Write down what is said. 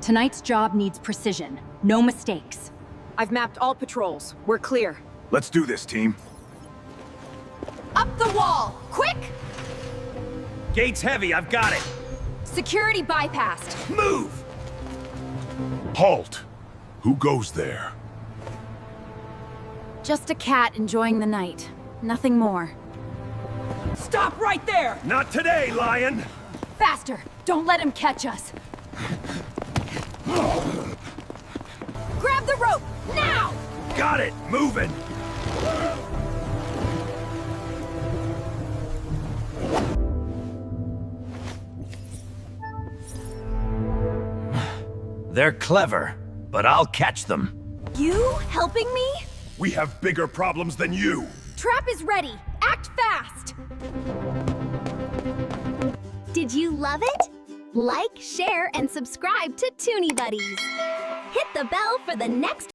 Tonight's job needs precision. No mistakes. I've mapped all patrols. We're clear. Let's do this, team. Up the wall! Quick! Gate's heavy, I've got it. Security bypassed. Move! Halt! Who goes there? Just a cat enjoying the night. Nothing more. Stop right there! Not today, Lion! Faster! Don't let him catch us. Grab the rope! Now! Got it! Moving! They're clever, but I'll catch them. You helping me? We have bigger problems than you! Trap is ready. Act fast! Did you love it? Like, share, and subscribe to Toonie Buddies. Hit the bell for the next